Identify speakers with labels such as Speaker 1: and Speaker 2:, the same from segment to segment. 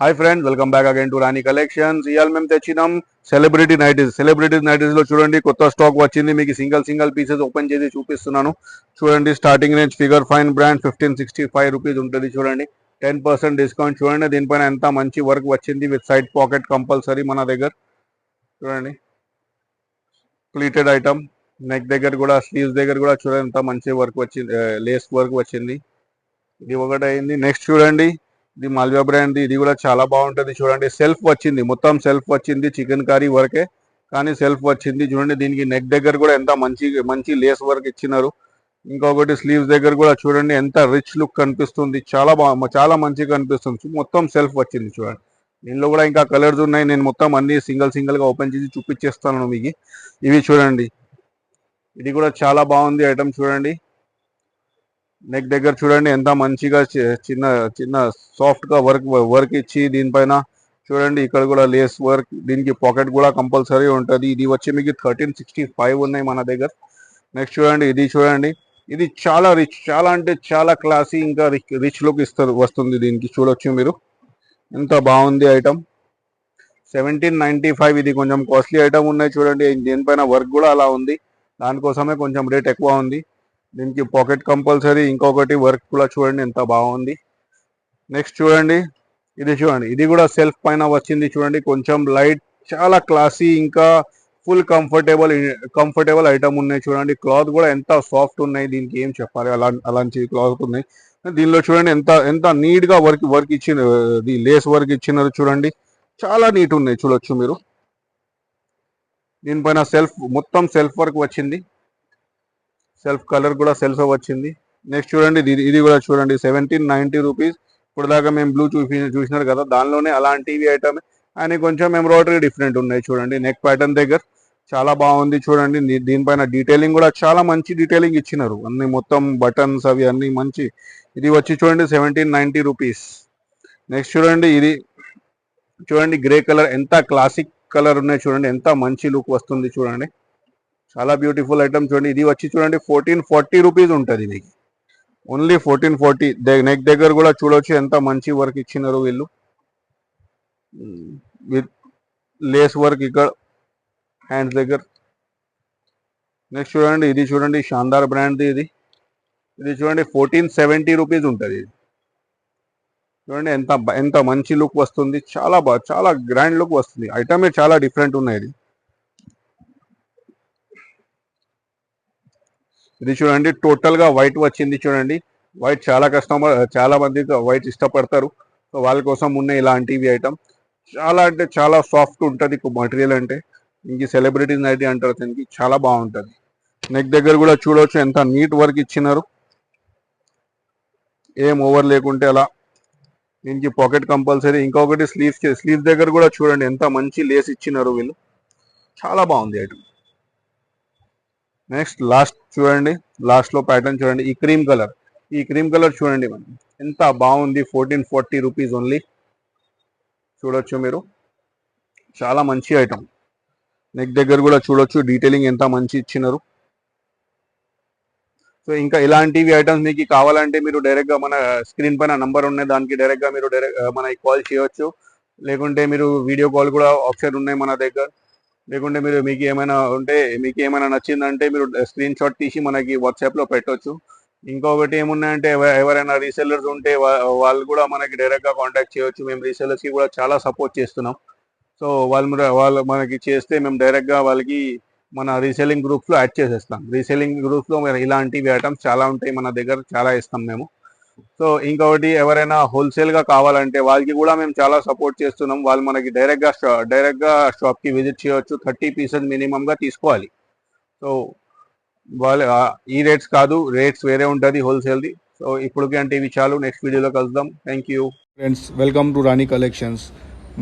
Speaker 1: Hi friends, welcome back again to Rani collections. ఇవాళ మేము తెచ్చినాం సెలబ్రిటీ నైటీస్ లో చూడండి కొత్త స్టాక్ వచ్చింది. మీకు సింగిల్ పీసెస్ ఓపెన్ చేసి చూపిస్తున్నాను. చూడండి, starting range figure fine brand 1565 rupees ఉంటుంది. చూడండి, 10% డిస్కౌంట్. చూడండి దీనిపైన ఎంత మంచి వర్క్ వచ్చింది విత్ సైడ్ పాకెట్ కంపల్సరీ మన దగ్గర. చూడండి, ప్లీటెడ్ ఐటమ్. నెక్ దగ్గర కూడా, స్లీవ్స్ దగ్గర కూడా చూడండి ఎంత మంచి వర్క్ వచ్చింది, లేస్ వర్క్ వచ్చింది. ఇది ఒకటి అయింది. నెక్స్ట్ చూడండి, ఇది మాల్వియా బ్రాండ్. ఇది కూడా చాలా బాగుంటుంది. చూడండి, సెల్ఫ్ వచ్చింది, మొత్తం సెల్ఫ్ వచ్చింది. చికెన్ కర్రీ వర్కే కానీ సెల్ఫ్ వచ్చింది. చూడండి, దీనికి నెక్ దగ్గర కూడా ఎంత మంచి మంచి లేస్ వర్క్ ఇచ్చినారు. ఇంకొకటి స్లీవ్స్ దగ్గర కూడా చూడండి ఎంత రిచ్ లుక్ కనిపిస్తుంది. చాలా మంచిగా కనిపిస్తుంది. మొత్తం సెల్ఫ్ వచ్చింది. చూడండి, దీనిలో కూడా ఇంకా కలర్స్ ఉన్నాయి. నేను మొత్తం అన్ని సింగిల్ గా ఓపెన్ చేసి చూపించేస్తాను మీకు. ఇవి చూడండి, ఇది కూడా చాలా బాగుంది ఐటమ్. చూడండి, నెక్ దగ్గర చూడండి ఎంత మంచిగా చిన్న చిన్న సాఫ్ట్ గా వర్క్ ఇచ్చి దీనిపైన చూడండి ఇక్కడ కూడా లేస్ వర్క్. దీనికి పాకెట్ కూడా కంపల్సరీ ఉంటుంది. ఇది వచ్చి మీకు 1365 ఉన్నాయి మన దగ్గర. నెక్స్ట్ చూడండి, ఇది చూడండి, ఇది చాలా రిచ్, చాలా అంటే చాలా క్లాసీ, ఇంకా రిచ్ లుక్ వస్తుంది దీనికి. చూడొచ్చు మీరు ఎంత బాగుంది ఐటమ్. 1795. ఇది కొంచెం కాస్ట్లీ ఐటమ్ ఉన్నాయి. చూడండి, దీనిపైన వర్క్ కూడా అలా ఉంది, దానికోసమే కొంచెం రేట్ ఎక్కువ ఉంది. దీనికి పాకెట్ కంపల్సరీ. ఇంకొకటి వర్క్ కూడా చూడండి ఎంత బాగుంది. నెక్స్ట్ చూడండి, ఇది కూడా సెల్ఫ్ పైన వచ్చింది. చూడండి, కొంచెం లైట్, చాలా క్లాసీ, ఇంకా ఫుల్ కంఫర్టబుల్ ఐటమ్ ఉన్నాయి. చూడండి, క్లాత్ కూడా ఎంత సాఫ్ట్ ఉన్నాయి. దీనికి ఏం చెప్పాలి, అలాంటి క్లాత్ ఉన్నాయి. దీనిలో చూడండి ఎంత ఎంత నీట్ గా వర్క్ ఇచ్చిన, లేస్ వర్క్ ఇచ్చినారు. చూడండి, చాలా నీట్ ఉన్నాయి. చూడొచ్చు మీరు, దీనిపైన మొత్తం సెల్ఫ్ వర్క్ వచ్చింది. సెల్ఫ్ కలర్ కూడా సెల్ఫ్ వచ్చింది. నెక్స్ట్ చూడండి, ఇది కూడా చూడండి 1790 రూపీస్. ఇప్పుడు దాకా మేము బ్లూ చూసినారు కదా, దానిలోనే అలాంటివి ఐటమ్ అని కొంచెం ఎంబ్రాయిడరీ డిఫరెంట్ ఉన్నాయి. చూడండి, నెక్ ప్యాటర్న్ దగ్గర చాలా బాగుంది. చూడండి, దీనిపైన డీటెయిలింగ్ కూడా చాలా మంచి డీటెయిలింగ్ ఇచ్చినారు. అన్ని మొత్తం బటన్స్ అవి అన్ని మంచి. ఇది వచ్చి చూడండి 1790 రూపీస్. నెక్స్ట్ చూడండి, ఇది చూడండి గ్రే కలర్, ఎంత క్లాసిక్ కలర్ ఉన్నాయి. చూడండి ఎంత మంచి లుక్ వస్తుంది. చూడండి, చాలా బ్యూటిఫుల్ ఐటమ్. చూడండి, ఇది వచ్చి చూడండి 1440 రూపీస్ ఉంటుంది మీకు. ఓన్లీ 1440. నెక్ దగ్గర కూడా చూడొచ్చు ఎంత మంచి వర్క్ ఇచ్చినారు వీళ్ళు, విత్ లేస్ వర్క్ ఇక్కడ హ్యాండ్స్ దగ్గర. నెక్స్ట్ చూడండి, ఇది చూడండి షాందార్ బ్రాండ్. ఇది చూడండి 1470 రూపీస్ ఉంటుంది. చూడండి ఎంత ఎంత మంచి లుక్ వస్తుంది. చాలా గ్రాండ్ లుక్ వస్తుంది. ఐటమే చాలా డిఫరెంట్ ఉన్నాయి. ఇది చూడండి టోటల్ గా వైట్ వచ్చింది. చూడండి, వైట్ చాలా మంది వైట్ ఇష్టపడతారు. సో వాళ్ళ కోసం ఉన్న ఇలాంటివి ఐటమ్. చాలా అంటే చాలా సాఫ్ట్ ఉంటుంది మటీరియల్. అంటే ఇంక సెలబ్రిటీ నైటీ అంటారు దీనికి. చాలా బాగుంటుంది. నెక్ దగ్గర కూడా చూడవచ్చు ఎంత నీట్ వర్క్ ఇచ్చినారు, ఏం ఓవర్ లేకుంటే అలా. దీనికి పాకెట్ కంపల్సరీ. ఇంకొకటి స్లీవ్స్ దగ్గర కూడా చూడండి ఎంత మంచి లేస్ ఇచ్చినారు వీళ్ళు. చాలా బాగుంది ఐటమ్. నెక్స్ట్ లాస్ట్ చూడండి, లాస్ట్ లో ప్యాటర్న్ చూడండి, ఈ క్రీమ్ కలర్ చూడండి ఎంత బాగుంది. 1440 రూపీస్ ఓన్లీ. చూడొచ్చు మీరు, చాలా మంచి ఐటమ్. నెక్ దగ్గర కూడా చూడొచ్చు డీటెయిలింగ్ ఎంత మంచి ఇచ్చినారు. సో ఇంకా ఇలాంటివి ఐటమ్స్ మీకు కావాలంటే మీరు డైరెక్ట్ గా మన స్క్రీన్ పైన నంబర్ ఉన్నాయి, దానికి డైరెక్ట్ గా మీరు మనకి కాల్ చేయొచ్చు. లేకుంటే మీరు వీడియో కాల్ కూడా ఆప్షన్ ఉన్నాయి మన దగ్గర. లేకుంటే మీకు ఏమైనా నచ్చిందంటే మీరు స్క్రీన్ షాట్ తీసి మనకి వాట్సాప్ లో పెట్టొచ్చు. ఇంకొకటి ఏమున్నాయంటే ఎవరైనా రీసెల్లర్స్ ఉంటే వాళ్ళు కూడా మనకి డైరెక్ట్ గా కాంటాక్ట్ చేయొచ్చు. మేము రీసెల్లర్స్ కి కూడా చాలా సపోర్ట్ చేస్తున్నాం. సో వాళ్ళు మనకి చేస్తే మేము డైరెక్ట్ గా వాళ్ళకి మన రీసెల్లింగ్ గ్రూప్స్ లో యాడ్ చేసేస్తాం. రీసెల్లింగ్ గ్రూప్స్ లో ఇలాంటివి ఐటమ్స్ చాలా ఉంటాయి మన దగ్గర, చాలా ఇస్తాం మేము. సో ఇంకొకటి ఎవరైనా హోల్సేల్ గా కావాలంటే వాళ్ళకి కూడా మేము చాలా సపోర్ట్ చేస్తున్నాం. వాళ్ళు మనకి డైరెక్ట్ గా షాప్ కి విజిట్ చేయొచ్చు. 30 పీసెస్ మినిమం గా తీసుకోవాలి. సో వాళ్ళు ఈ రేట్స్ కాదు, రేట్స్ వేరే ఉంటుంది హోల్సేల్ది. సో ఇప్పటికి అంటే ఇవి చాలు. నెక్స్ట్ వీడియోలో కలుద్దాం. Thank you friends, welcome to Rani collections.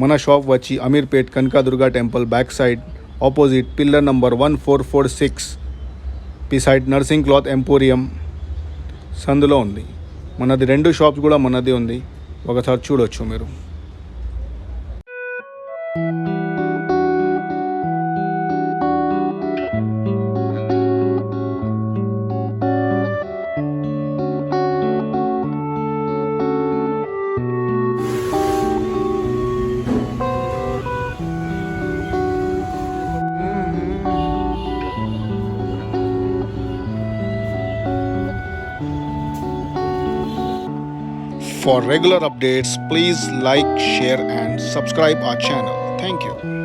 Speaker 1: మన షాప్ వచ్చి Ameerpet Kanakadurga temple back side opposite pillar number 1446 beside nursing cloth emporium సందులో ఉంది. మనది 2 షాప్స్ కూడా మనది ఉంది, ఒకసారి చూడొచ్చు మీరు.
Speaker 2: For regular updates, please like, share, and subscribe our channel. Thank you.